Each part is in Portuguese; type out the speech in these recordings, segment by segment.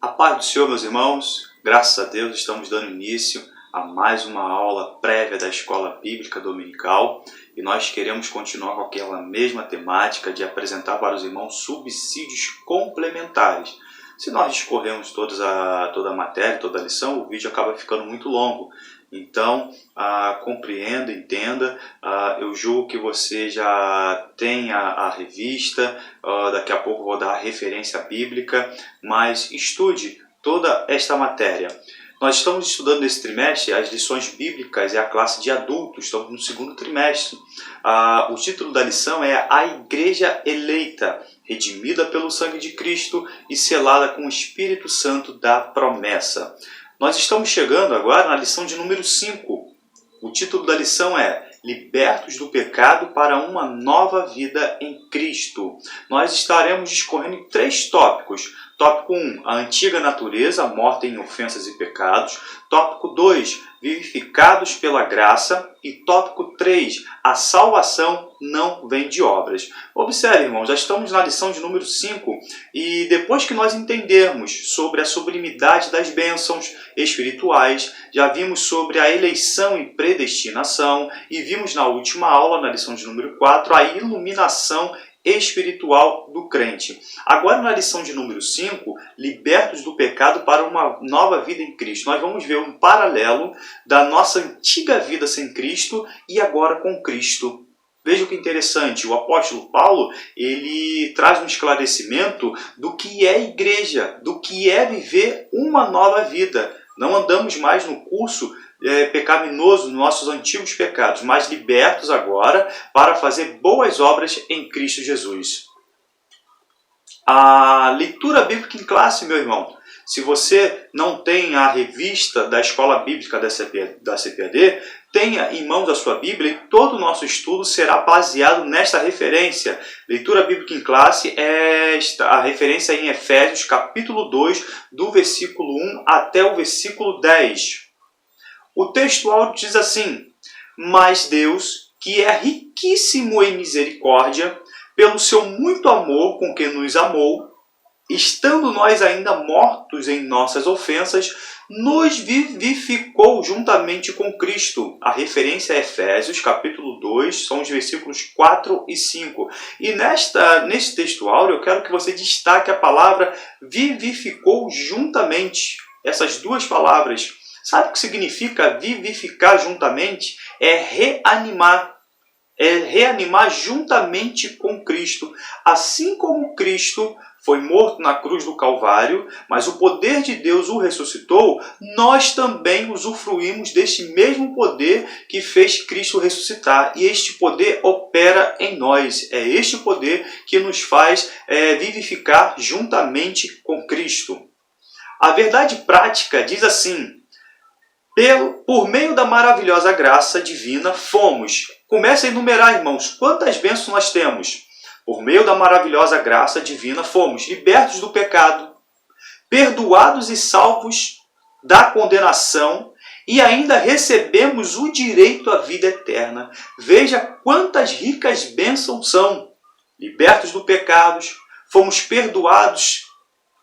A paz do Senhor, meus irmãos, graças a Deus estamos dando início a mais uma aula prévia da Escola Bíblica Dominical e nós queremos continuar com aquela mesma temática de apresentar para os irmãos subsídios complementares. Se nós discorremos toda a matéria, toda a lição, o vídeo acaba ficando muito longo. Então, compreenda, entenda, eu julgo que você já tem a revista, daqui a pouco vou dar a referência bíblica, mas estude toda esta matéria. Nós estamos estudando nesse trimestre as lições bíblicas e a classe de adultos, estamos no segundo trimestre. O título da lição é A Igreja Eleita, redimida pelo sangue de Cristo e selada com o Espírito Santo da promessa. Nós estamos chegando agora na lição de número 5. O título da lição é Libertos do pecado para uma nova vida em Cristo. Nós estaremos discorrendo em 3 tópicos. Tópico 1, a antiga natureza, morta em ofensas e pecados. Tópico 2, vivificados pela graça. E tópico 3, a salvação não vem de obras. Observe, irmãos, já estamos na lição de número 5 e depois que nós entendermos sobre a sublimidade das bênçãos espirituais, já vimos sobre a eleição e predestinação e vimos na última aula, na lição de número 4, a iluminação espiritual do crente. Agora na lição de número 5, libertos do pecado para uma nova vida em Cristo. Nós vamos ver um paralelo da nossa antiga vida sem Cristo e agora com Cristo. Veja que interessante, o apóstolo Paulo, ele traz um esclarecimento do que é igreja, do que é viver uma nova vida. Não andamos mais no curso pecaminoso dos nossos antigos pecados, mas libertos agora para fazer boas obras em Cristo Jesus. A leitura bíblica em classe, meu irmão. Se você não tem a revista da Escola Bíblica da CPAD, tenha em mãos a sua Bíblia e todo o nosso estudo será baseado nesta referência. Leitura bíblica em classe é a referência em Efésios capítulo 2, do versículo 1 até o versículo 10. O texto áudio diz assim: Mas Deus, que é riquíssimo em misericórdia, pelo seu muito amor com que nos amou, estando nós ainda mortos em nossas ofensas, nos vivificou juntamente com Cristo. A referência é Efésios, capítulo 2, são os versículos 4 e 5. E neste texto áureo, eu quero que você destaque a palavra vivificou juntamente. Essas duas palavras. Sabe o que significa vivificar juntamente? É reanimar. É reanimar juntamente com Cristo. Assim como Cristo foi morto na cruz do Calvário, mas o poder de Deus o ressuscitou, nós também usufruímos deste mesmo poder que fez Cristo ressuscitar. E este poder opera em nós. É este poder que nos faz vivificar juntamente com Cristo. A verdade prática diz assim: por meio da maravilhosa graça divina, fomos. Comece a enumerar, irmãos, quantas bênçãos nós temos. Por meio da maravilhosa graça divina, fomos libertos do pecado, perdoados e salvos da condenação e ainda recebemos o direito à vida eterna. Veja quantas ricas bênçãos são. Libertos do pecado, fomos perdoados.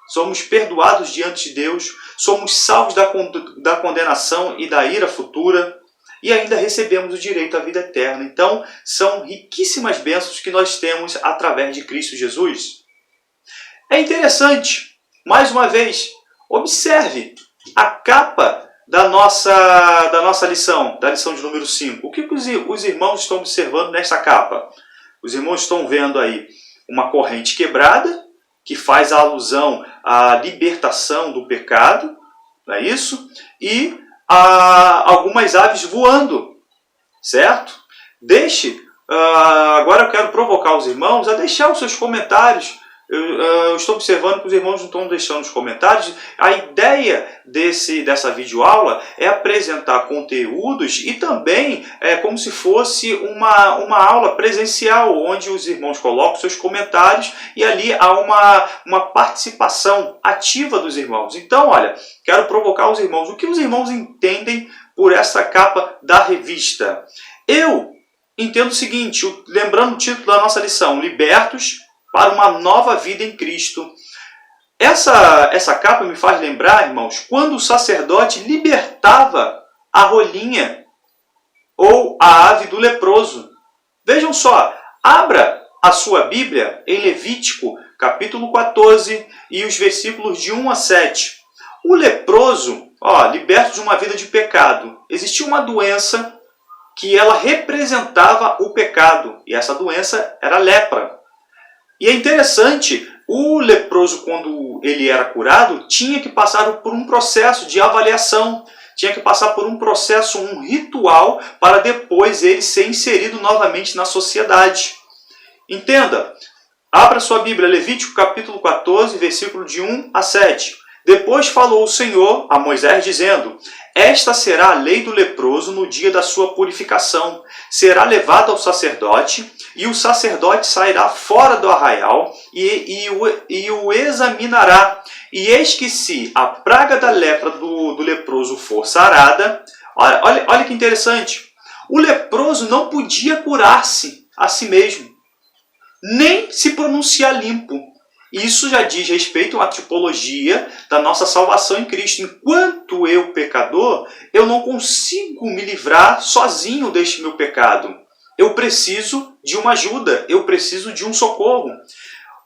Somos perdoados diante de Deus, somos salvos da condenação e da ira futura e ainda recebemos o direito à vida eterna. Então, são riquíssimas bênçãos que nós temos através de Cristo Jesus. É interessante, mais uma vez, observe a capa da nossa lição, da lição de número 5. O que os irmãos estão observando nessa capa? Os irmãos estão vendo aí uma corrente quebrada, que faz a alusão à libertação do pecado, não é isso? E algumas aves voando, certo? Agora eu quero provocar os irmãos a deixar os seus comentários. Eu estou observando que os irmãos não estão deixando os comentários. A ideia dessa videoaula é apresentar conteúdos e também é como se fosse uma aula presencial, onde os irmãos colocam seus comentários e ali há uma participação ativa dos irmãos. Então, olha, quero provocar os irmãos. O que os irmãos entendem por essa capa da revista? Eu entendo o seguinte, lembrando o título da nossa lição, Libertos para uma nova vida em Cristo. Essa capa me faz lembrar, irmãos, quando o sacerdote libertava a rolinha ou a ave do leproso. Vejam só, abra a sua Bíblia em Levítico, capítulo 14, e os versículos de 1 a 7. O leproso, liberto de uma vida de pecado, existia uma doença que ela representava o pecado, e essa doença era a lepra. E é interessante, o leproso, quando ele era curado, tinha que passar por um processo de avaliação, tinha que passar por um processo, um ritual, para depois ele ser inserido novamente na sociedade. Entenda, abra sua Bíblia, Levítico capítulo 14, versículo de 1 a 7. Depois falou o Senhor a Moisés, dizendo: esta será a lei do leproso no dia da sua purificação. Será levado ao sacerdote, e o sacerdote sairá fora do arraial e o examinará. E eis que se a praga da lepra do leproso for sarada... Olha que interessante. O leproso não podia curar-se a si mesmo, nem se pronunciar limpo. Isso já diz respeito à tipologia da nossa salvação em Cristo. Enquanto eu, pecador, eu não consigo me livrar sozinho deste meu pecado. Eu preciso de uma ajuda, eu preciso de um socorro.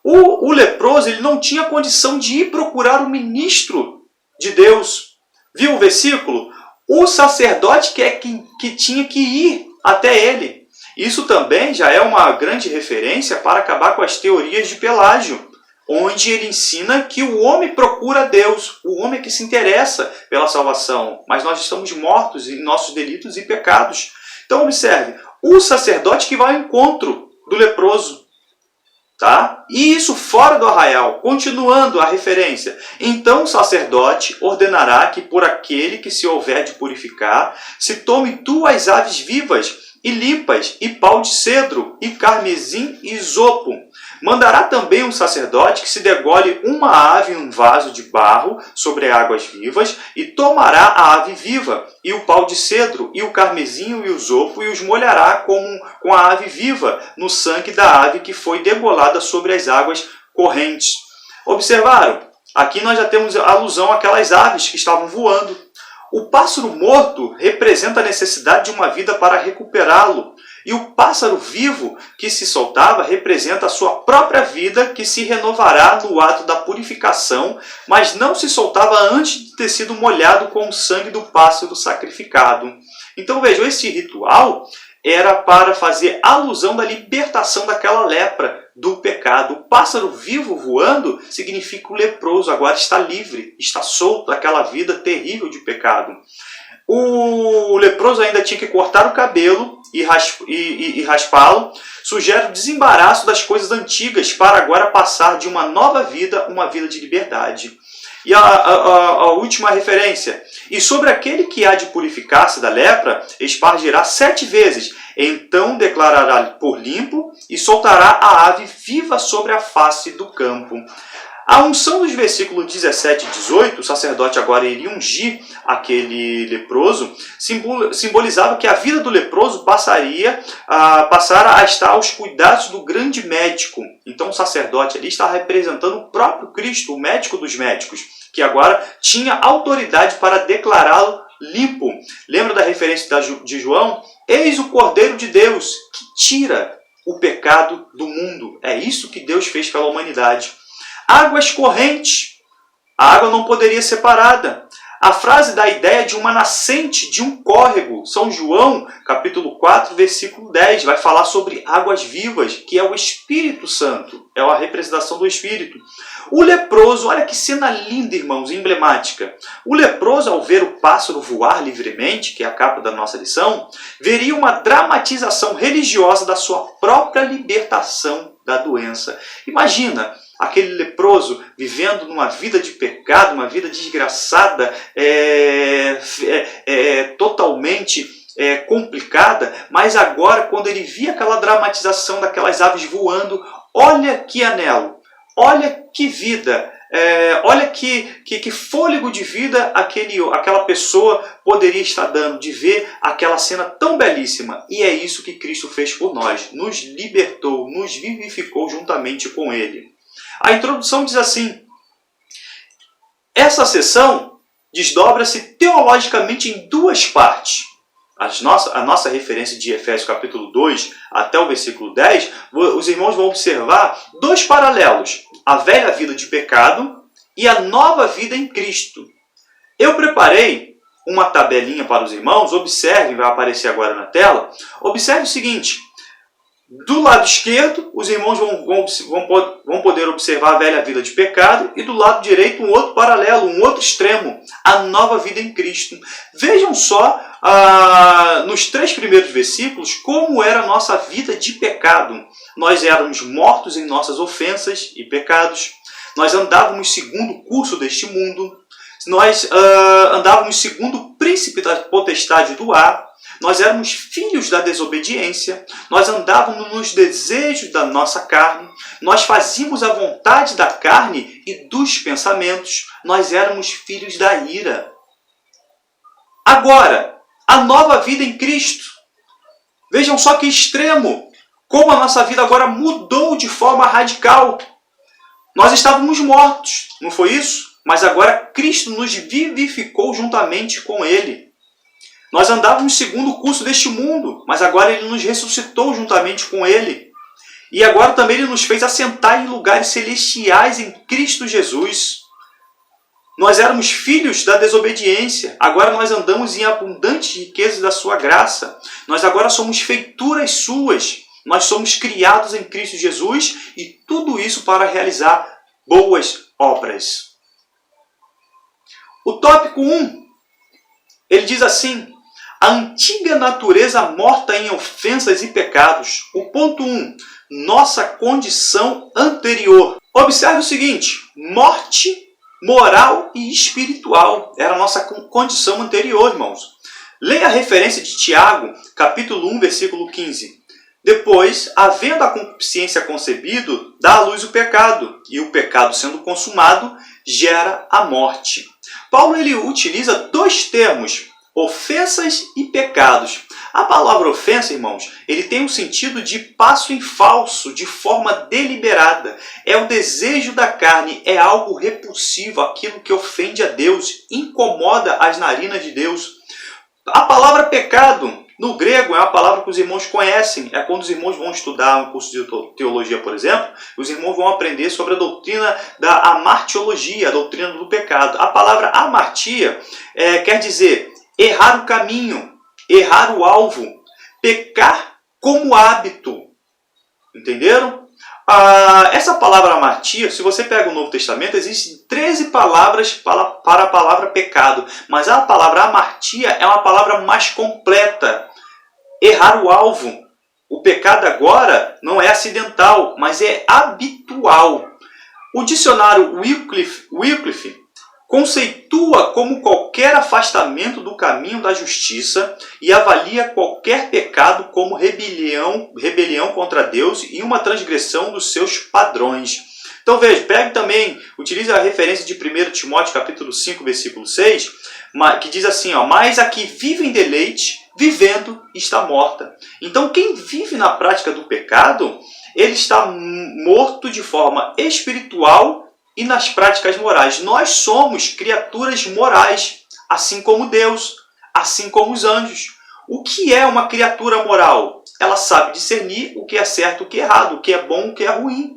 O leproso ele não tinha condição de ir procurar o ministro de Deus. Viu o versículo? O sacerdote que tinha que ir até ele. Isso também já é uma grande referência para acabar com as teorias de Pelágio, onde ele ensina que o homem procura Deus, o homem é que se interessa pela salvação, mas nós estamos mortos em nossos delitos e pecados. Então observe, o sacerdote que vai ao encontro do leproso, tá? E isso fora do arraial, continuando a referência. Então o sacerdote ordenará que por aquele que se houver de purificar, se tome 2 aves vivas e limpas, e pau de cedro, e carmesim e isopo. Mandará também um sacerdote que se degole uma ave em um vaso de barro sobre águas vivas, e tomará a ave viva, e o pau de cedro, e o carmesim e o isopo, e os molhará com a ave viva, no sangue da ave que foi degolada sobre as águas correntes. Observaram? Aqui nós já temos alusão àquelas aves que estavam voando. O pássaro morto representa a necessidade de uma vida para recuperá-lo. E o pássaro vivo que se soltava representa a sua própria vida que se renovará no ato da purificação, mas não se soltava antes de ter sido molhado com o sangue do pássaro sacrificado. Então vejam, esse ritual era para fazer alusão da libertação daquela lepra, do pecado. O pássaro vivo voando significa o leproso agora está livre, está solto daquela vida terrível de pecado. O leproso ainda tinha que cortar o cabelo e raspá-lo. Sugere o desembaraço das coisas antigas para agora passar de uma nova vida, uma vida de liberdade. E a última referência. E sobre aquele que há de purificar-se da lepra, espargirá 7 vezes. Então declarará por limpo e soltará a ave viva sobre a face do campo. A unção dos versículos 17 e 18, o sacerdote agora iria ungir aquele leproso, simbolizava que a vida do leproso passara a estar aos cuidados do grande médico. Então o sacerdote ali está representando o próprio Cristo, o médico dos médicos, que agora tinha autoridade para declará-lo limpo. Lembra da referência de João? Eis o Cordeiro de Deus que tira o pecado do mundo. É isso que Deus fez pela humanidade. Águas correntes. A água não poderia ser parada. A frase dá a ideia de uma nascente, de um córrego. São João, capítulo 4, versículo 10, vai falar sobre águas vivas, que é o Espírito Santo. É a representação do Espírito. O leproso, olha que cena linda, irmãos, emblemática. O leproso, ao ver o pássaro voar livremente, que é a capa da nossa lição, veria uma dramatização religiosa da sua própria libertação da doença. Imagina aquele leproso vivendo numa vida de pecado, uma vida desgraçada, totalmente complicada, mas agora, quando ele via aquela dramatização daquelas aves voando, olha que anelo, olha que vida, olha que fôlego de vida aquela pessoa poderia estar dando, de ver aquela cena tão belíssima. E é isso que Cristo fez por nós, nos libertou, nos vivificou juntamente com Ele. A introdução diz assim: Essa seção desdobra-se teologicamente em duas partes. A nossa referência de Efésios capítulo 2 até o versículo 10, os irmãos vão observar dois paralelos: a velha vida de pecado e a nova vida em Cristo. Eu preparei uma tabelinha para os irmãos, observem, vai aparecer agora na tela. Observe o seguinte: do lado esquerdo, os irmãos vão poder observar a velha vida de pecado, e do lado direito um outro paralelo, um outro extremo, a nova vida em Cristo. Vejam só, nos 3 primeiros versículos, como era a nossa vida de pecado. Nós éramos mortos em nossas ofensas e pecados, nós andávamos segundo o curso deste mundo, nós andávamos segundo o príncipe da potestade do ar, nós éramos filhos da desobediência, nós andávamos nos desejos da nossa carne, nós fazíamos a vontade da carne e dos pensamentos, nós éramos filhos da ira. Agora, a nova vida em Cristo. Vejam só que extremo, como a nossa vida agora mudou de forma radical. Nós estávamos mortos, não foi isso? Mas agora Cristo nos vivificou juntamente com Ele. Nós andávamos segundo o curso deste mundo, mas agora Ele nos ressuscitou juntamente com Ele. E agora também Ele nos fez assentar em lugares celestiais em Cristo Jesus. Nós éramos filhos da desobediência, agora nós andamos em abundantes riquezas da sua graça. Nós agora somos feituras suas, nós somos criados em Cristo Jesus, e tudo isso para realizar boas obras. O tópico 1, ele diz assim: a antiga natureza morta em ofensas e pecados. O ponto 1, nossa condição anterior. Observe o seguinte: morte moral e espiritual era a nossa condição anterior, irmãos. Leia a referência de Tiago, capítulo 1, versículo 15. Depois, havendo a concupiscência concebido, dá à luz o pecado, e o pecado sendo consumado, gera a morte. Paulo ele utiliza 2 termos: ofensas e pecados. A palavra ofensa, irmãos, ele tem um sentido de passo em falso, de forma deliberada. É o desejo da carne, é algo repulsivo, aquilo que ofende a Deus, incomoda as narinas de Deus. A palavra pecado, no grego, é uma palavra que os irmãos conhecem. É quando os irmãos vão estudar um curso de teologia, por exemplo, os irmãos vão aprender sobre a doutrina da amartiologia, a doutrina do pecado. A palavra amartia quer dizer errar o caminho, errar o alvo, pecar como hábito. Entenderam? Essa palavra amartia, se você pega o Novo Testamento, existem 13 palavras para a palavra pecado, mas a palavra amartia é uma palavra mais completa. Errar o alvo. O pecado agora não é acidental, mas é habitual. O dicionário Wycliffe conceitua como qualquer afastamento do caminho da justiça e avalia qualquer pecado como rebelião contra Deus e uma transgressão dos seus padrões. Então veja, pegue também, utilize a referência de 1 Timóteo capítulo 5, versículo 6, que diz assim: mas a que vive em deleite, vivendo, está morta. Então quem vive na prática do pecado, ele está morto de forma espiritual e nas práticas morais. Nós somos criaturas morais, assim como Deus, assim como os anjos. O que é uma criatura moral? Ela sabe discernir o que é certo e o que é errado, o que é bom e o que é ruim.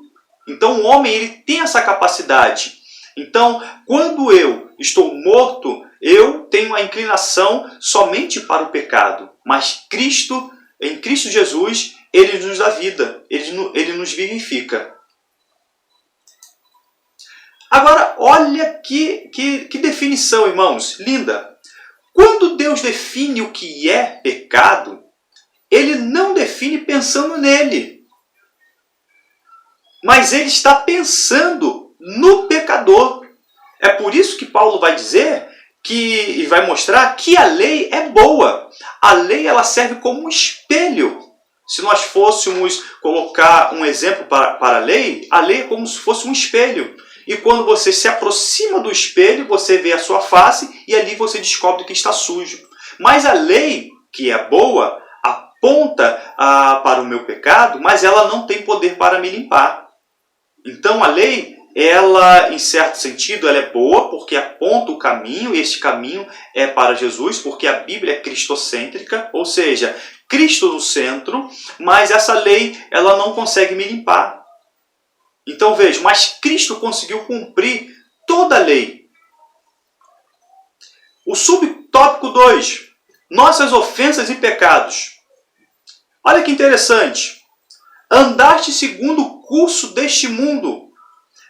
Então o homem ele tem essa capacidade. Então, quando eu estou morto, eu tenho a inclinação somente para o pecado. Mas Cristo, em Cristo Jesus, Ele nos dá vida, Ele nos vivifica. Agora, olha que definição, irmãos, linda. Quando Deus define o que é pecado, Ele não define pensando nele. Mas Ele está pensando no pecador. É por isso que Paulo vai dizer e vai mostrar que a lei é boa. A lei ela serve como um espelho. Se nós fôssemos colocar um exemplo para a lei é como se fosse um espelho. E quando você se aproxima do espelho, você vê a sua face e ali você descobre que está sujo. Mas a lei, que é boa, aponta para o meu pecado, mas ela não tem poder para me limpar. Então a lei ela, em certo sentido, ela é boa porque aponta o caminho, e esse caminho é para Jesus, porque a Bíblia é cristocêntrica, ou seja, Cristo no centro, mas essa lei ela não consegue me limpar. Então veja, mas Cristo conseguiu cumprir toda a lei. O subtópico 2, nossas ofensas e pecados. Olha que interessante. Andaste segundo o curso deste mundo.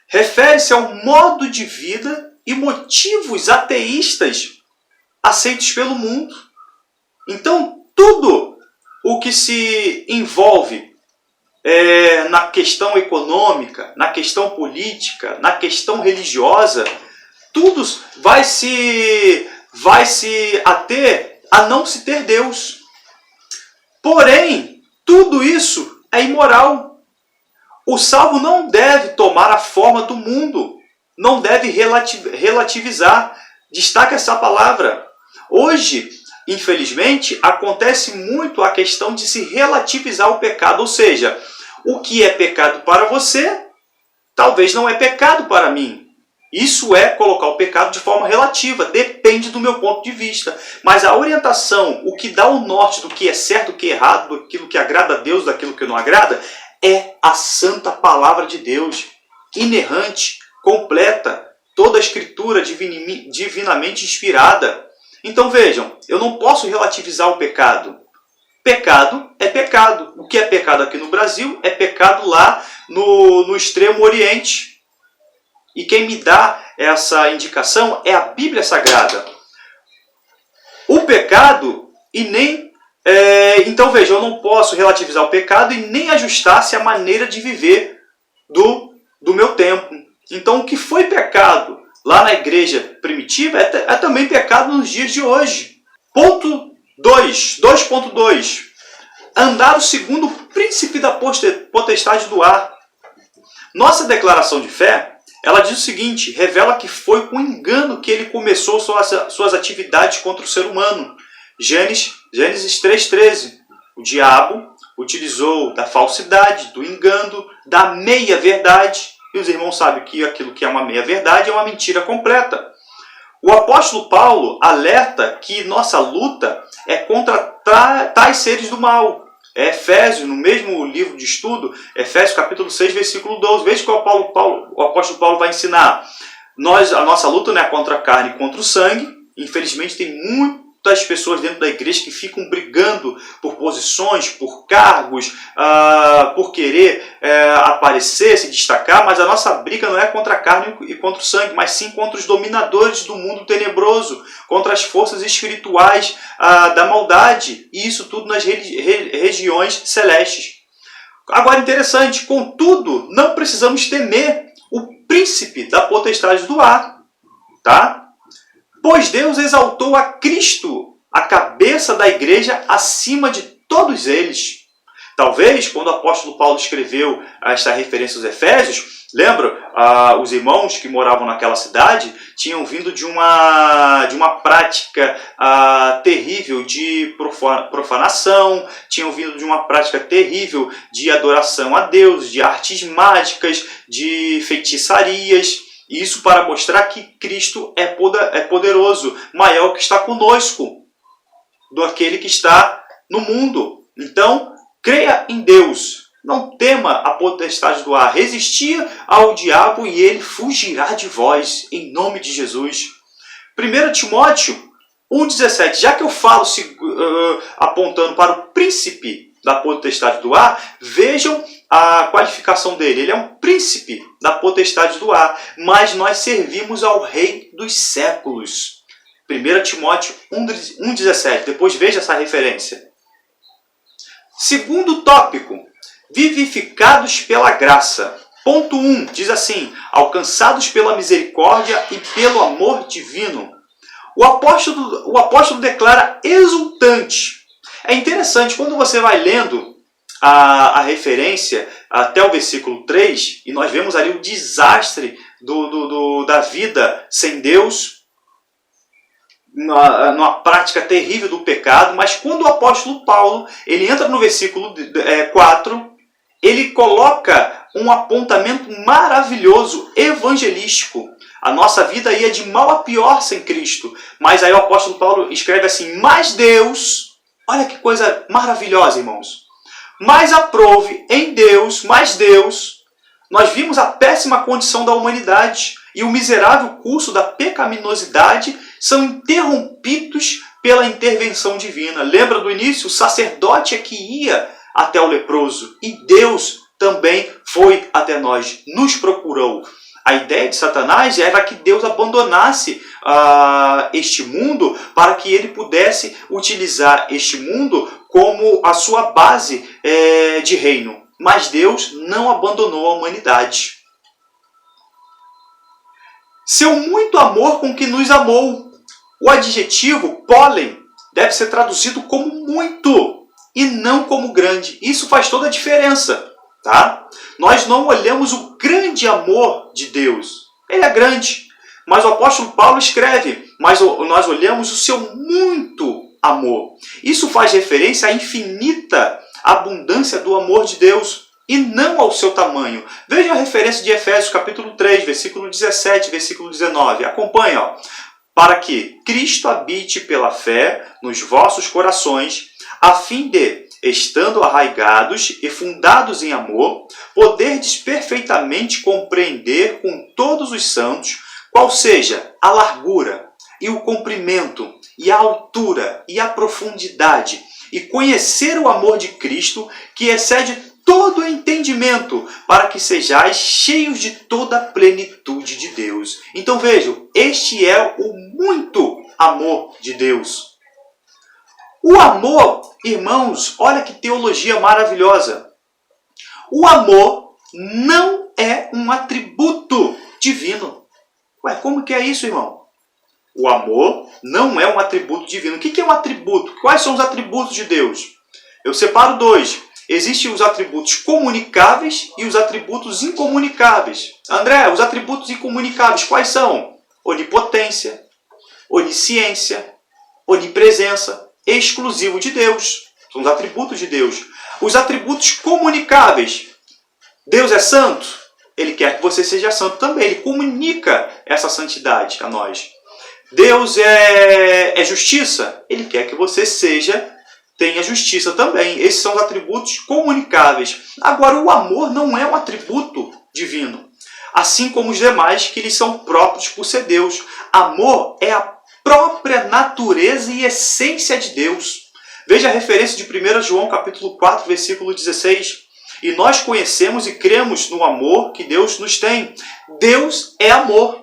Refere-se ao modo de vida e motivos ateístas aceitos pelo mundo. Então, tudo o que se envolve na questão econômica, na questão política, na questão religiosa, tudo vai se ater a não se ter Deus. Porém, tudo isso é imoral. O salvo não deve tomar a forma do mundo, não deve relativizar. Destaca essa palavra. Hoje, infelizmente, acontece muito a questão de se relativizar o pecado, ou seja, o que é pecado para você, talvez não é pecado para mim. Isso é colocar o pecado de forma relativa, depende do meu ponto de vista. Mas a orientação, o que dá o norte do que é certo, do que é errado, daquilo que agrada a Deus, daquilo que não agrada, é a santa palavra de Deus, inerrante, completa, toda a escritura divinamente inspirada. Então vejam, eu não posso relativizar o pecado. Pecado é pecado. O que é pecado aqui no Brasil é pecado lá no extremo oriente. E quem me dá essa indicação é a Bíblia Sagrada. O pecado e nem... então veja, eu não posso relativizar o pecado e nem ajustar-se à maneira de viver do meu tempo. Então o que foi pecado lá na igreja primitiva é também pecado nos dias de hoje. Ponto 2.2. Andar segundo o príncipe da potestade do ar. Nossa declaração de fé, ela diz o seguinte, revela que foi com engano que ele começou suas atividades contra o ser humano. Gênesis 3,13. O diabo utilizou da falsidade, do engano, da meia-verdade. E os irmãos sabem que aquilo que é uma meia-verdade é uma mentira completa. O apóstolo Paulo alerta que nossa luta é contra tais seres do mal. Efésios, no mesmo livro de estudo, Efésios capítulo 6, versículo 12. Veja que o apóstolo Paulo vai ensinar. A nossa luta não é contra a carne e contra o sangue. Infelizmente tem muitas pessoas dentro da igreja que ficam brigando por posições, por cargos, por querer aparecer, se destacar, mas a nossa briga não é contra a carne e contra o sangue, mas sim contra os dominadores do mundo tenebroso, contra as forças espirituais da maldade, e isso tudo nas regiões celestes. Agora, interessante, contudo, não precisamos temer o príncipe da potestade do ar, tá? Pois Deus exaltou a Cristo, a cabeça da igreja, acima de todos eles. Talvez, quando o apóstolo Paulo escreveu esta referência aos Efésios, lembra, os irmãos que moravam naquela cidade tinham vindo de uma prática terrível de profanação, tinham vindo de uma prática terrível de adoração a Deus, de artes mágicas, de feitiçarias. Isso para mostrar que Cristo é poderoso, maior que está conosco, do aquele que está no mundo. Então, creia em Deus, não tema a potestade do ar, resistia ao diabo e ele fugirá de vós, em nome de Jesus. 1 Timóteo 1,17, já que eu falo apontando para o príncipe da potestade do ar, vejam a qualificação dele. Ele é um príncipe da potestade do ar, mas nós servimos ao Rei dos séculos. 1 Timóteo 1,17. Depois veja essa referência. Segundo tópico, vivificados pela graça. Ponto 1, diz assim, alcançados pela misericórdia e pelo amor divino. O apóstolo declara exultante. É interessante, quando você vai lendo a referência até o versículo 3, e nós vemos ali o desastre da vida sem Deus, numa prática terrível do pecado, mas quando o apóstolo Paulo ele entra no versículo 4, ele coloca um apontamento maravilhoso, evangelístico. A nossa vida ia de mal a pior sem Cristo. Mas aí o apóstolo Paulo escreve assim, mas Deus, olha que coisa maravilhosa, irmãos. Mas aprove em Deus, mas Deus, nós vimos a péssima condição da humanidade e o miserável curso da pecaminosidade são interrompidos pela intervenção divina. Lembra do início? O sacerdote é que ia até o leproso e Deus também foi até nós, nos procurou. A ideia de Satanás era que Deus abandonasse este mundo para que ele pudesse utilizar este mundo como a sua base de reino. Mas Deus não abandonou a humanidade. Seu muito amor com que nos amou. O adjetivo pólen deve ser traduzido como muito e não como grande. Isso faz toda a diferença. Tá? Nós não olhamos o grande amor de Deus. Ele é grande. Mas o apóstolo Paulo escreve, mas nós olhamos o seu muito amor. Isso faz referência à infinita abundância do amor de Deus e não ao seu tamanho. Veja a referência de Efésios capítulo 3, versículo 17, versículo 19. Acompanhe, ó. Para que Cristo habite pela fé nos vossos corações, a fim de, estando arraigados e fundados em amor, poderdes perfeitamente compreender com todos os santos qual seja a largura e o comprimento e a altura e a profundidade, e conhecer o amor de Cristo que excede todo o entendimento, para que sejais cheios de toda a plenitude de Deus. Então vejam, este é o muito amor de Deus. O amor, irmãos, olha que teologia maravilhosa. O amor não é um atributo divino. Ué, como que é isso, irmão? O amor não é um atributo divino. O que é um atributo? Quais são os atributos de Deus? Eu separo dois. Existem os atributos comunicáveis e os atributos incomunicáveis. André, os atributos incomunicáveis quais são? Onipotência, onisciência, onipresença, exclusivo de Deus. São os atributos de Deus. Os atributos comunicáveis. Deus é santo? Ele quer que você seja santo também. Ele comunica essa santidade a nós. Deus é justiça? Ele quer que você tenha justiça também. Esses são os atributos comunicáveis. Agora, o amor não é um atributo divino. Assim como os demais que lhes são próprios por ser Deus. Amor é a própria natureza e essência de Deus. Veja a referência de 1 João capítulo 4, versículo 16. E nós conhecemos e cremos no amor que Deus nos tem. Deus é amor.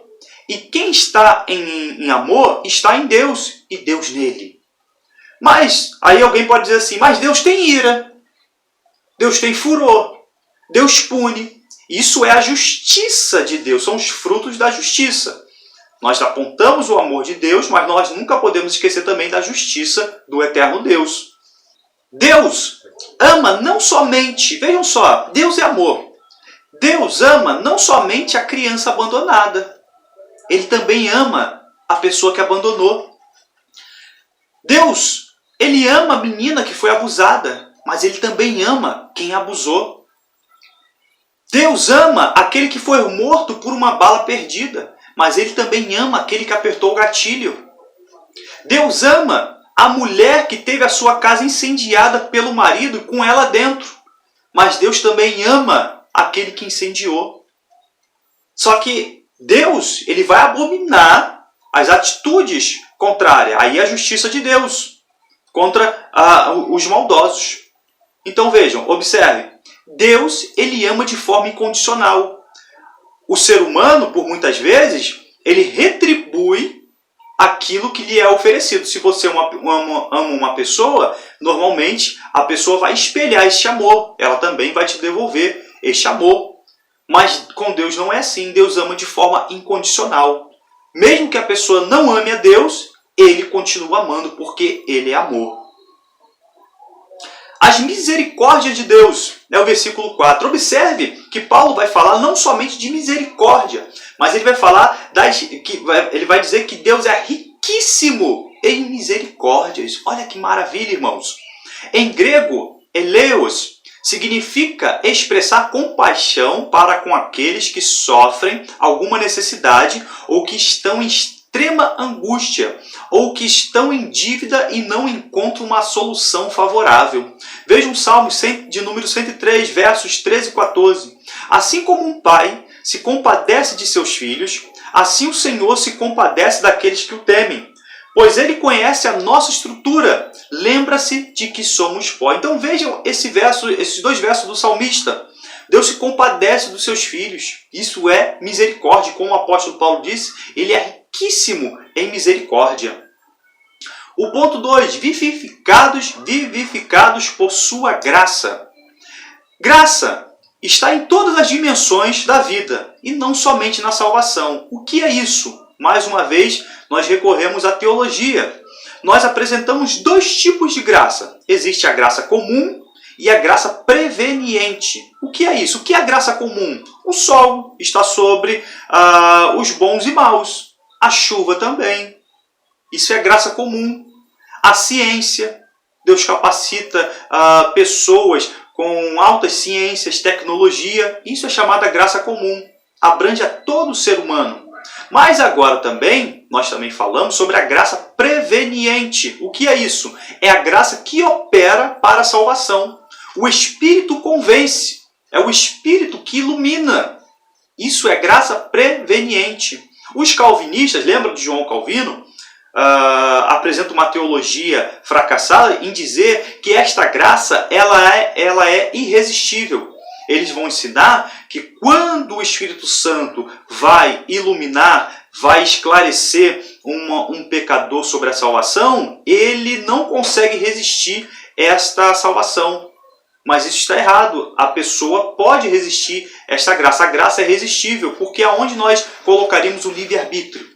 E quem está em amor está em Deus e Deus nele. Mas, aí alguém pode dizer assim, mas Deus tem ira, Deus tem furor, Deus pune. Isso é a justiça de Deus, são os frutos da justiça. Nós apontamos o amor de Deus, mas nós nunca podemos esquecer também da justiça do eterno Deus. Deus ama não somente, vejam só, Deus é amor. Deus ama não somente a criança abandonada. Ele também ama a pessoa que abandonou. Deus, ele ama a menina que foi abusada, mas ele também ama quem abusou. Deus ama aquele que foi morto por uma bala perdida, mas ele também ama aquele que apertou o gatilho. Deus ama a mulher que teve a sua casa incendiada pelo marido com ela dentro, mas Deus também ama aquele que incendiou. Só que Deus, ele vai abominar as atitudes contrárias. Aí é a justiça de Deus contra os maldosos. Então vejam, observem. Deus, ele ama de forma incondicional. O ser humano, por muitas vezes, ele retribui aquilo que lhe é oferecido. Se você ama uma pessoa, normalmente a pessoa vai espelhar este amor. Ela também vai te devolver este amor. Mas com Deus não é assim. Deus ama de forma incondicional. Mesmo que a pessoa não ame a Deus, ele continua amando porque ele é amor. As misericórdias de Deus, é o versículo 4. Observe que Paulo vai falar não somente de misericórdia, mas ele vai falar ele vai dizer que Deus é riquíssimo em misericórdias. Olha que maravilha, irmãos. Em grego, eleos significa expressar compaixão para com aqueles que sofrem alguma necessidade ou que estão em extrema angústia ou que estão em dívida e não encontram uma solução favorável. Veja um Salmo de número 103, versos 13 e 14. Assim como um pai se compadece de seus filhos, assim o Senhor se compadece daqueles que o temem, pois Ele conhece a nossa estrutura, lembra-se de que somos pó. Então vejam esses dois versos do salmista. Deus se compadece dos seus filhos. Isso é misericórdia. Como o apóstolo Paulo disse, Ele é riquíssimo em misericórdia. O ponto 2, vivificados por sua graça. Graça está em todas as dimensões da vida e não somente na salvação. O que é isso? Mais uma vez, nós recorremos à teologia. Nós apresentamos dois tipos de graça. Existe a graça comum e a graça preveniente. O que é isso? O que é a graça comum? O sol está sobre os bons e maus. A chuva também. Isso é graça comum. A ciência. Deus capacita pessoas com altas ciências, tecnologia. Isso é chamada graça comum. Abrange a todo ser humano. Mas agora também, nós também falamos sobre a graça preveniente. O que é isso? É a graça que opera para a salvação. O Espírito convence. É o Espírito que ilumina. Isso é graça preveniente. Os calvinistas, lembram de João Calvino? Apresentam uma teologia fracassada em dizer que esta graça ela é irresistível. Eles vão ensinar que quando o Espírito Santo vai iluminar, vai esclarecer um pecador sobre a salvação, ele não consegue resistir esta salvação. Mas isso está errado. A pessoa pode resistir esta graça. A graça é resistível, porque é onde nós colocaríamos o livre-arbítrio.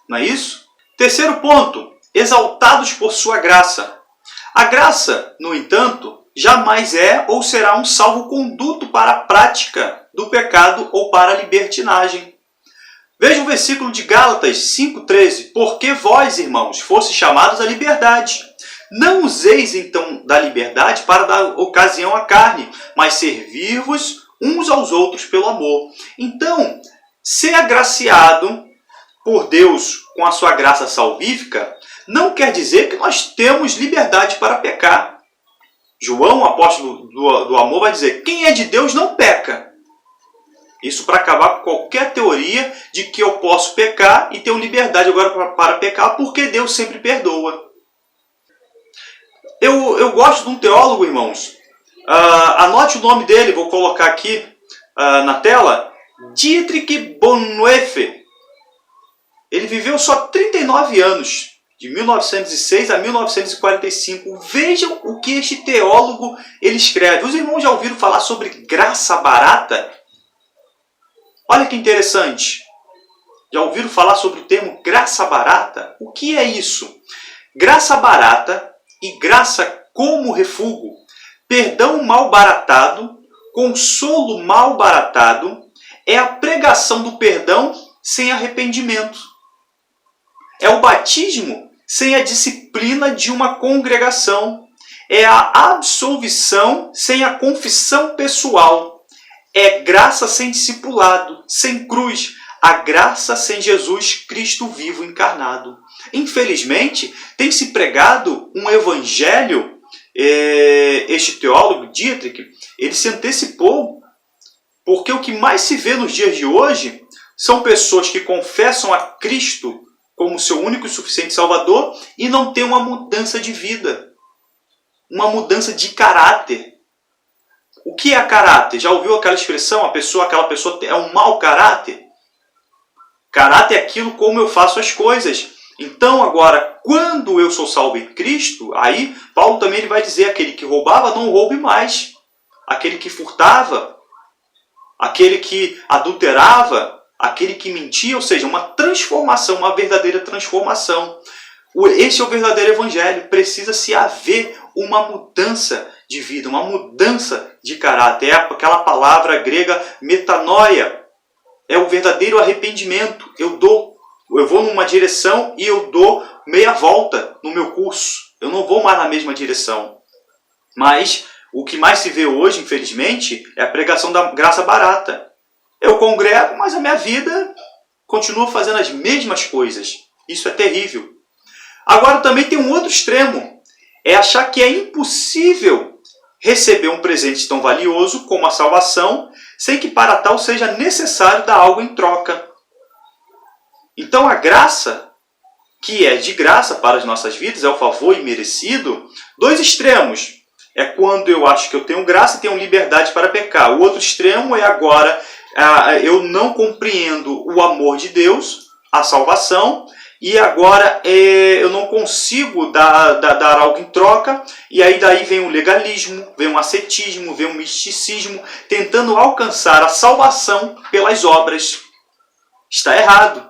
Não é isso? Terceiro ponto, exaltados por sua graça. A graça, no entanto, jamais é ou será um salvo-conduto para a prática do pecado ou para a libertinagem. Veja o versículo de Gálatas 5,13. Porque vós, irmãos, fostes chamados à liberdade. Não useis, então, da liberdade para dar ocasião à carne, mas servir-vos uns aos outros pelo amor. Então, ser agraciado por Deus com a sua graça salvífica não quer dizer que nós temos liberdade para pecar. João, o apóstolo do amor, vai dizer: quem é de Deus não peca. Isso para acabar com qualquer teoria de que eu posso pecar e tenho liberdade agora para pecar, porque Deus sempre perdoa. Eu gosto de um teólogo, irmãos. Anote o nome dele, vou colocar aqui na tela. Dietrich Bonhoeffer. Ele viveu só 39 anos, de 1906 a 1945. Vejam o que este teólogo ele escreve. Os irmãos já ouviram falar sobre graça barata? Olha que interessante. Já ouviram falar sobre o termo graça barata? O que é isso? Graça barata e graça como refúgio, perdão mal baratado, consolo mal baratado, é a pregação do perdão sem arrependimento. É o batismo sem a disciplina de uma congregação. É a absolvição sem a confissão pessoal. É graça sem discipulado, sem cruz. A graça sem Jesus Cristo vivo encarnado. Infelizmente, tem se pregado um evangelho, este teólogo, Dietrich, ele se antecipou, porque o que mais se vê nos dias de hoje são pessoas que confessam a Cristo como seu único e suficiente Salvador e não tem uma mudança de vida, uma mudança de caráter. O que é caráter? Já ouviu aquela expressão? Aquela pessoa é um mau caráter? Caráter é aquilo como eu faço as coisas. Então agora, quando eu sou salvo em Cristo, aí Paulo também ele vai dizer: aquele que roubava, não roube mais. Aquele que furtava, aquele que adulterava, aquele que mentia, ou seja, uma transformação, uma verdadeira transformação. Esse é o verdadeiro evangelho. Precisa-se haver uma mudança de vida, uma mudança de caráter. É aquela palavra grega metanoia. É o verdadeiro arrependimento. Eu vou numa direção e eu dou meia volta no meu curso. Eu não vou mais na mesma direção. Mas O que mais se vê hoje, infelizmente, é a pregação da graça barata. Eu congrego, mas a minha vida continua fazendo as mesmas coisas. Isso é terrível. Agora também tem um outro extremo. É achar que é impossível receber um presente tão valioso como a salvação, sem que para tal seja necessário dar algo em troca. Então a graça, que é de graça para as nossas vidas, é o favor imerecido, dois extremos. É quando eu acho que eu tenho graça e tenho liberdade para pecar. O outro extremo é agora eu não compreendo o amor de Deus, a salvação, e agora eu não consigo dar algo em troca, e aí daí vem o legalismo, vem o ascetismo, vem o misticismo, tentando alcançar a salvação pelas obras. Está errado.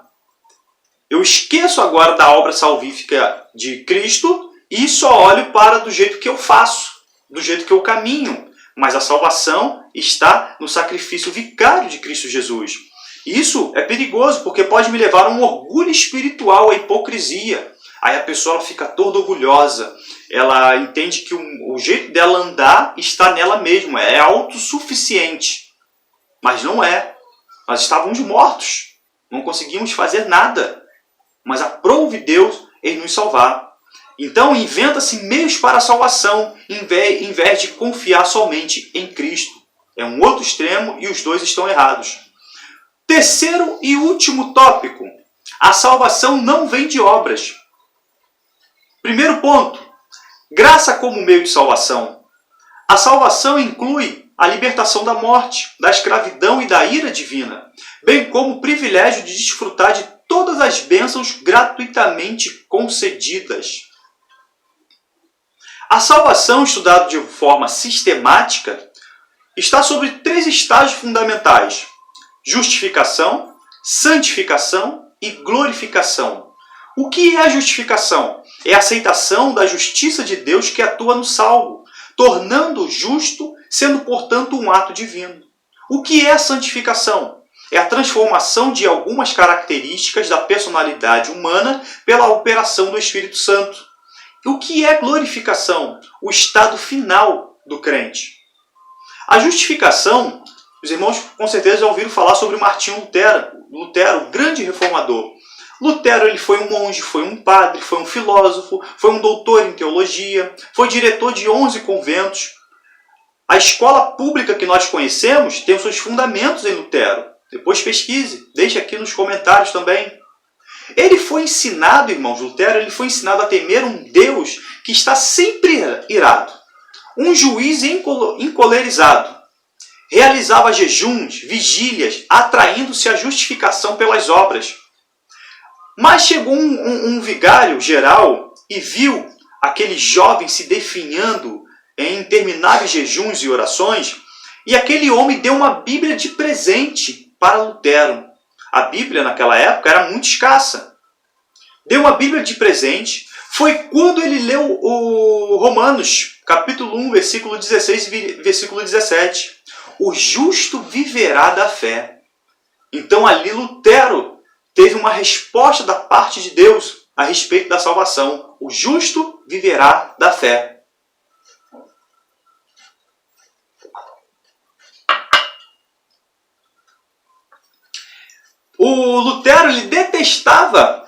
Eu esqueço agora da obra salvífica de Cristo e só olho para do jeito que eu faço, do jeito que eu caminho. Mas a salvação está no sacrifício vicário de Cristo Jesus. Isso é perigoso porque pode me levar a um orgulho espiritual, a hipocrisia. Aí a pessoa fica toda orgulhosa. Ela entende que o jeito dela andar está nela mesma, é autossuficiente. Mas não é. Nós estávamos mortos, não conseguimos fazer nada. Mas aprove Deus em nos salvar. Então inventa-se meios para a salvação, em vez de confiar somente em Cristo. É um outro extremo e os dois estão errados. Terceiro e último tópico. A salvação não vem de obras. Primeiro ponto. Graça como meio de salvação. A salvação inclui a libertação da morte, da escravidão e da ira divina, bem como o privilégio de desfrutar de todas as bênçãos gratuitamente concedidas. A salvação, estudada de forma sistemática, está sobre 3 estágios fundamentais: justificação, santificação e glorificação. O que é a justificação? É a aceitação da justiça de Deus que atua no salvo, tornando-o justo, sendo, portanto, um ato divino. O que é a santificação? É a transformação de algumas características da personalidade humana pela operação do Espírito Santo. O que é glorificação? O estado final do crente. A justificação, os irmãos com certeza já ouviram falar sobre Martinho Lutero, o grande reformador. Lutero ele foi um monge, foi um padre, foi um filósofo, foi um doutor em teologia, foi diretor de 11 conventos. A escola pública que nós conhecemos tem os seus fundamentos em Lutero. Depois pesquise, deixe aqui nos comentários também. Ele foi ensinado, irmãos, Lutero, ele foi ensinado a temer um Deus que está sempre irado. Um juiz encolerizado. Realizava jejuns, vigílias, atraindo-se à justificação pelas obras. Mas chegou um vigário geral e viu aquele jovem se definhando em intermináveis jejuns e orações, e aquele homem deu uma Bíblia de presente para Lutero. A Bíblia naquela época era muito escassa. Deu uma Bíblia de presente. Foi quando ele leu o Romanos, capítulo 1, versículo 16 e versículo 17. O justo viverá da fé. Então ali Lutero teve uma resposta da parte de Deus a respeito da salvação. O justo viverá da fé. O Lutero ele detestava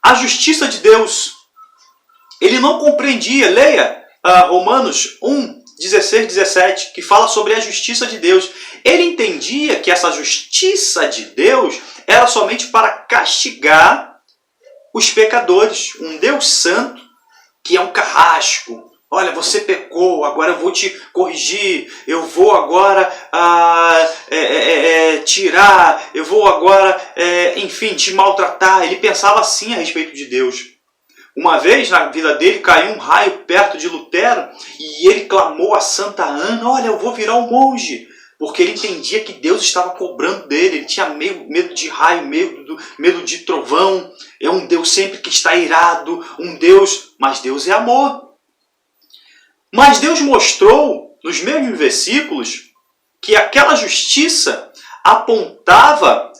a justiça de Deus. Ele não compreendia. Leia Romanos 1, 16, 17, que fala sobre a justiça de Deus. Ele entendia que essa justiça de Deus era somente para castigar os pecadores. Um Deus santo que é um carrasco. Olha, você pecou, agora eu vou te corrigir, eu vou agora tirar, eu vou agora, enfim, te maltratar. Ele pensava assim a respeito de Deus. Uma vez na vida dele caiu um raio perto de Lutero e ele clamou a Santa Ana: olha, eu vou virar um monge. Porque ele entendia que Deus estava cobrando dele, ele tinha medo de raio, medo de trovão. É um Deus sempre que está irado, um Deus, mas Deus é amor. Mas Deus mostrou, nos mesmos versículos, que aquela justiça apontava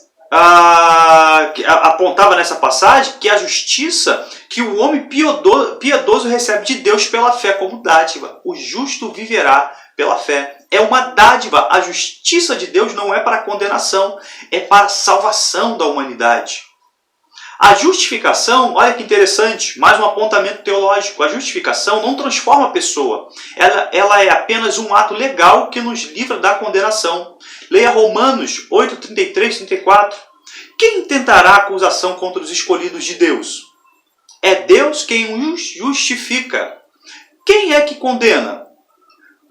apontava nessa passagem que a justiça que o homem piedoso recebe de Deus pela fé como dádiva. O justo viverá pela fé. É uma dádiva. A justiça de Deus não é para condenação, é para a salvação da humanidade. A justificação, olha que interessante, mais um apontamento teológico. A justificação não transforma a pessoa. Ela é apenas um ato legal que nos livra da condenação. Leia Romanos 8, 33, 34. Quem intentará acusação contra os escolhidos de Deus? É Deus quem os justifica. Quem é que condena?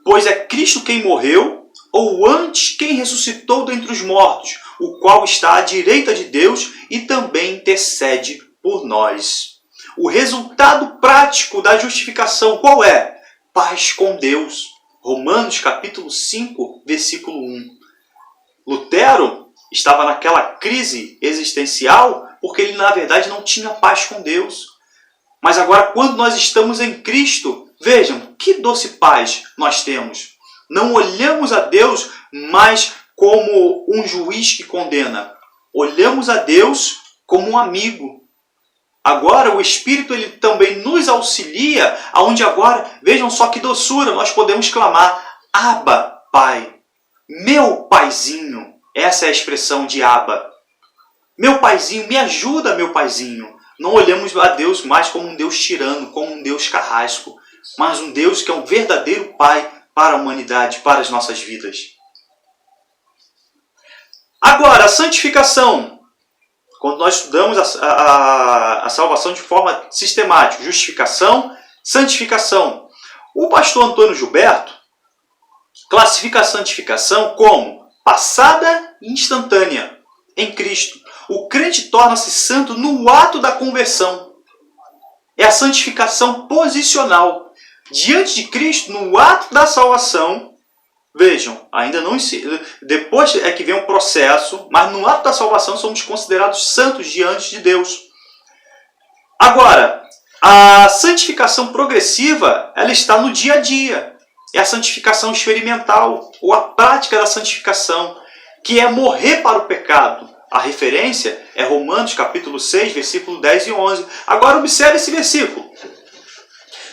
Pois é Cristo quem morreu, ou antes quem ressuscitou dentre os mortos, o qual está à direita de Deus e também intercede por nós. O resultado prático da justificação qual é? Paz com Deus. Romanos capítulo 5, versículo 1. Lutero estava naquela crise existencial porque ele, na verdade, não tinha paz com Deus. Mas agora, quando nós estamos em Cristo, vejam, que doce paz nós temos. Não olhamos a Deus mais como um juiz que condena. Olhamos a Deus como um amigo. Agora, o Espírito ele também nos auxilia, aonde agora, vejam só que doçura, nós podemos clamar, Abba, Pai, meu paizinho. Essa é a expressão de Abba. Meu paizinho, me ajuda, meu paizinho. Não olhamos a Deus mais como um Deus tirano, como um Deus carrasco, mas um Deus que é um verdadeiro Pai para a humanidade, para as nossas vidas. Agora, a santificação. Quando nós estudamos a salvação de forma sistemática, justificação, santificação. O pastor Antônio Gilberto classifica a santificação como passada e instantânea em Cristo. O crente torna-se santo no ato da conversão. É a santificação posicional. Diante de Cristo, no ato da salvação, vejam, ainda não depois é que vem um processo, mas no ato da salvação somos considerados santos diante de Deus. Agora, a santificação progressiva, ela está no dia a dia. É a santificação experimental, ou a prática da santificação, que é morrer para o pecado. A referência é Romanos capítulo 6, versículo 10 e 11. Agora observe esse versículo.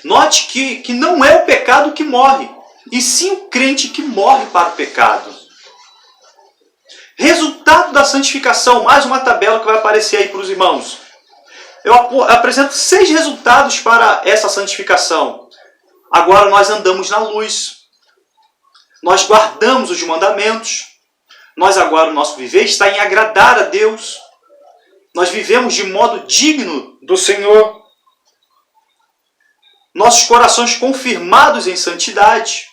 Note que não é o pecado que morre, e sim o crente que morre para o pecado. Resultado da santificação, mais uma tabela que vai aparecer aí para os irmãos. Eu apresento 6 resultados para essa santificação. Agora nós andamos na luz. Nós guardamos os mandamentos. Nós agora, o nosso viver está em agradar a Deus. Nós vivemos de modo digno do Senhor. Nossos corações confirmados em santidade.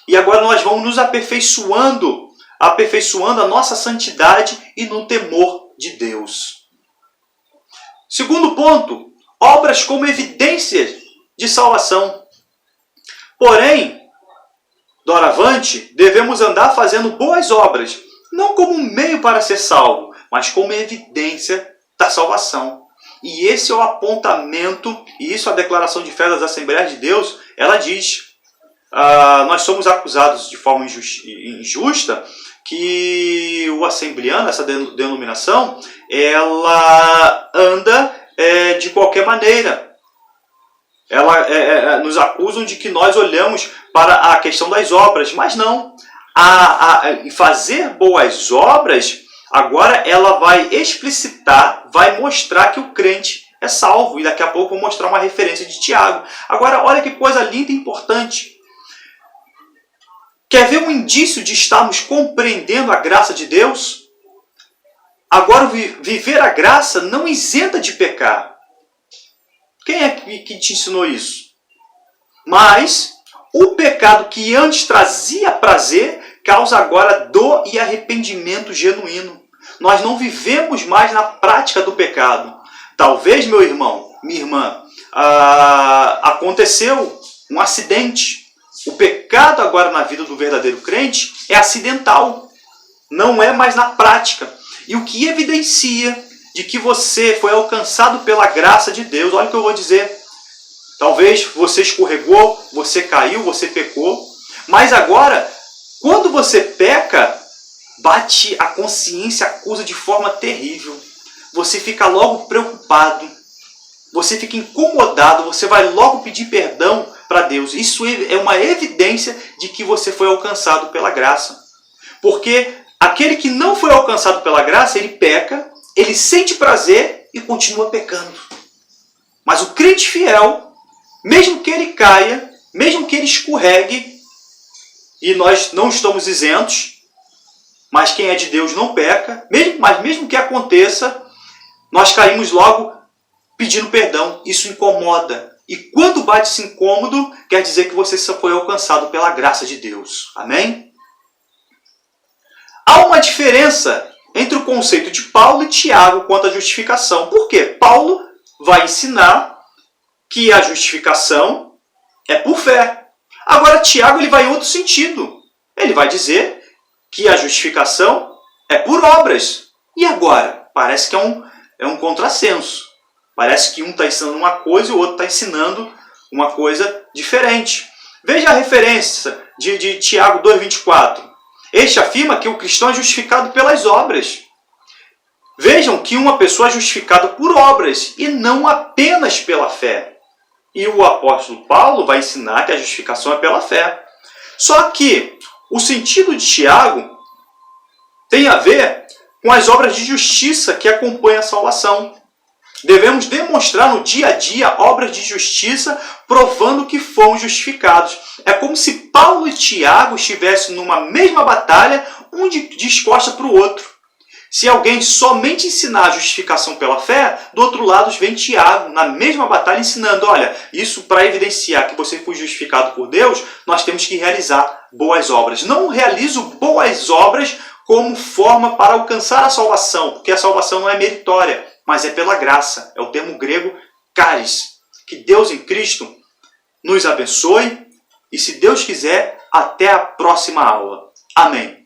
E agora nós vamos nos aperfeiçoando a nossa santidade e no temor de Deus. Segundo ponto, obras como evidências de salvação. Porém, doravante, devemos andar fazendo boas obras, não como um meio para ser salvo, mas como evidência da salvação. E esse é o apontamento, e isso a declaração de fé das Assembleias de Deus, ela diz, nós somos acusados de forma injusta, que o assembleano, essa denominação, ela anda de qualquer maneira. Nos acusam de que nós olhamos para a questão das obras, mas não. Fazer boas obras, agora ela vai explicitar, vai mostrar que o crente é salvo. E daqui a pouco eu vou mostrar uma referência de Tiago. Agora, olha que coisa linda e importante. Quer ver um indício de estarmos compreendendo a graça de Deus? Agora, viver a graça não isenta de pecar. Quem é que te ensinou isso? Mas o pecado que antes trazia prazer causa agora dor e arrependimento genuíno. Nós não vivemos mais na prática do pecado. Talvez, meu irmão, minha irmã, aconteceu um acidente. O pecado agora na vida do verdadeiro crente é acidental. Não é mais na prática. E o que evidencia de que você foi alcançado pela graça de Deus. Olha o que eu vou dizer. Talvez você escorregou, você caiu, você pecou. Mas agora, quando você peca, bate a consciência, acusa de forma terrível. Você fica logo preocupado, você fica incomodado, você vai logo pedir perdão para Deus. Isso é uma evidência de que você foi alcançado pela graça. Porque aquele que não foi alcançado pela graça, ele peca, ele sente prazer e continua pecando. Mas o crente fiel, mesmo que ele caia, mesmo que ele escorregue, e nós não estamos isentos, mas quem é de Deus não peca, mas mesmo que aconteça, nós caímos logo pedindo perdão. Isso incomoda. E quando bate esse incômodo, quer dizer que você só foi alcançado pela graça de Deus. Amém? Há uma diferença entre o conceito de Paulo e Tiago quanto à justificação. Por quê? Paulo vai ensinar que a justificação é por fé. Agora, Tiago ele vai em outro sentido. Ele vai dizer que a justificação é por obras. E agora? Parece que é um contrassenso. Parece que um está ensinando uma coisa e o outro está ensinando uma coisa diferente. Veja a referência de Tiago 2,24. Este afirma que o cristão é justificado pelas obras. Vejam que uma pessoa é justificada por obras e não apenas pela fé. E o apóstolo Paulo vai ensinar que a justificação é pela fé. Só que o sentido de Tiago tem a ver com as obras de justiça que acompanham a salvação. Devemos demonstrar no dia a dia obras de justiça provando que fomos justificados. É como se Paulo e Tiago estivessem numa mesma batalha, um de costas para o outro. Se alguém somente ensinar a justificação pela fé, do outro lado vem Tiago, na mesma batalha, ensinando, olha, isso para evidenciar que você foi justificado por Deus, nós temos que realizar boas obras. Não realizo boas obras como forma para alcançar a salvação, porque a salvação não é meritória, mas é pela graça. É o termo grego charis. Que Deus em Cristo nos abençoe e, se Deus quiser, até a próxima aula. Amém.